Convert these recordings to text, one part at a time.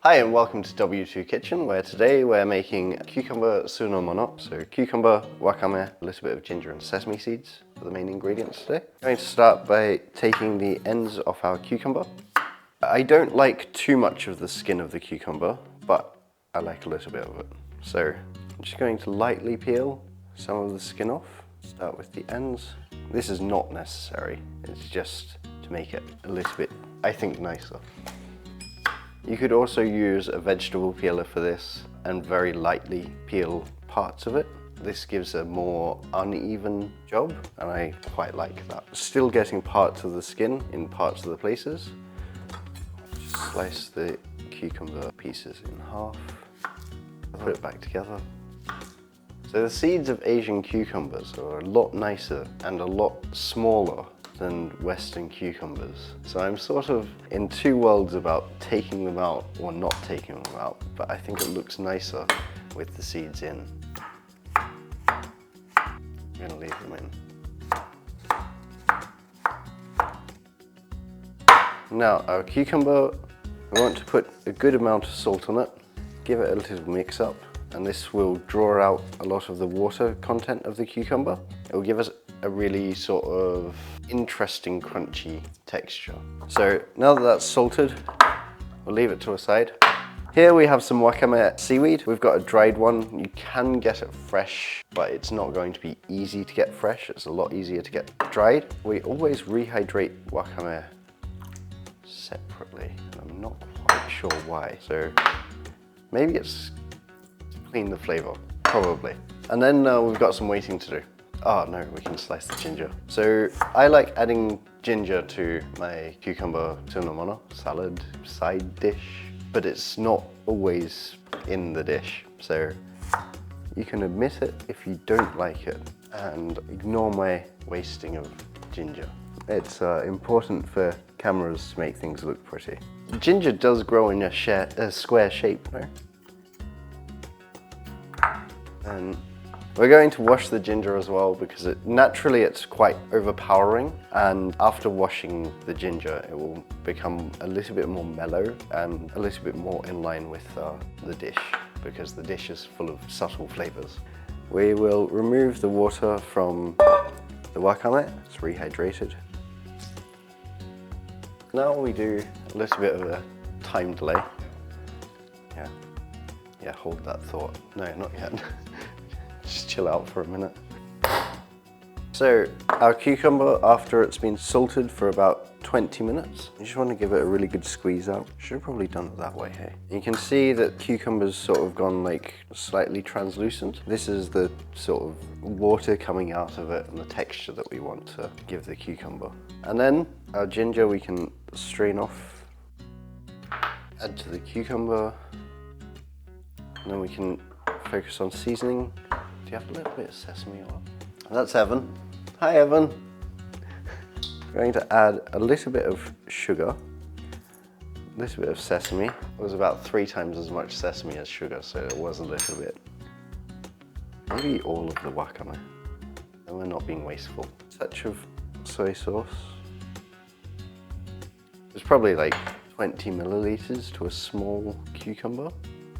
Hi and welcome to W2 Kitchen, where today we're making cucumber tsunomono. So cucumber, wakame, a little bit of ginger and sesame seeds for the main ingredients today. I'm going to start by taking the ends off our cucumber. I don't like too much of the skin of the cucumber, but I like a little bit of it. So I'm just going to lightly peel some of the skin off. Start with the ends. This is not necessary, it's just to make it a little bit, I think, nicer. You could also use a vegetable peeler for this and very lightly peel parts of it. This gives a more uneven job and I quite like that. Still getting parts of the skin in parts of the places. Just slice the cucumber pieces in half, put it back together. So the seeds of Asian cucumbers are a lot nicer and a lot smaller than Western cucumbers. So I'm sort of in two worlds about taking them out or not taking them out, but I think it looks nicer with the seeds in. I'm gonna leave them in. Now our cucumber, we want to put a good amount of salt on it, give it a little mix up, and this will draw out a lot of the water content of the cucumber. It will give us a really sort of interesting crunchy texture. So now that that's salted, we'll leave it to a side. Here we have some wakame seaweed. We've got a dried one. You can get it fresh, but it's not going to be easy to get fresh. It's a lot easier to get dried. We always rehydrate wakame separately. I'm not quite sure why. So maybe it's to clean the flavor, probably. And then we've got some waiting to do. Oh no, we can slice the ginger. So I like adding ginger to my cucumber tsunomono salad side dish, but it's not always in the dish. So you can admit it if you don't like it and ignore my wasting of ginger. It's important for cameras to make things look pretty. Ginger does grow in a square shape, no? And we're going to wash the ginger as well because naturally it's quite overpowering, and after washing the ginger it will become a little bit more mellow and a little bit more in line with the dish because the dish is full of subtle flavors. We will remove the water from the wakame, it's rehydrated. Now we do a little bit of a time delay. Yeah, hold that thought. No, not yet. Just chill out for a minute. So our cucumber, after it's been salted for about 20 minutes, you just want to give it a really good squeeze out. Should have probably done it that way, hey? You can see that cucumber's sort of gone like slightly translucent. This is the sort of water coming out of it and the texture that we want to give the cucumber. And then our ginger we can strain off, add to the cucumber, and then we can focus on seasoning. You have a little bit of sesame oil. And that's Evan. Hi Evan. We're going to add a little bit of sugar, a little bit of sesame. It was about 3 times as much sesame as sugar, so it was a little bit. Maybe all of the wakame. And we're not being wasteful. A touch of soy sauce. It's probably like 20 milliliters to a small cucumber.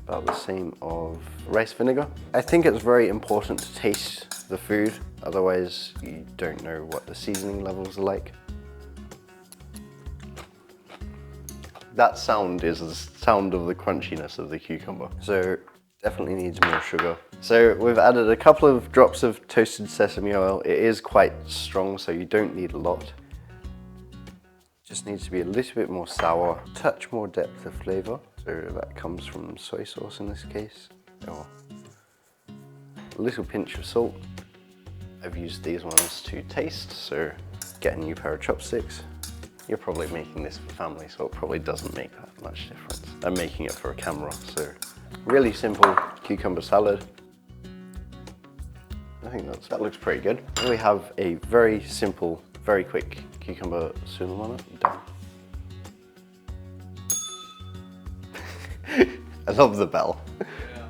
About the same of rice vinegar. I think it's very important to taste the food, otherwise you don't know what the seasoning levels are like. That sound is the sound of the crunchiness of the cucumber, so definitely needs more sugar. So we've added a couple of drops of toasted sesame oil. It is quite strong, so you don't need a lot. Just needs to be a little bit more sour, a touch more depth of flavor. So that comes from soy sauce in this case, or a little pinch of salt. I've used these ones to taste, so get a new pair of chopsticks. You're probably making this for family, so it probably doesn't make that much difference. I'm making it for a camera, so really simple cucumber salad. I think that looks pretty good. And we have a very simple, very quick cucumber tsunomono done. I love the bell.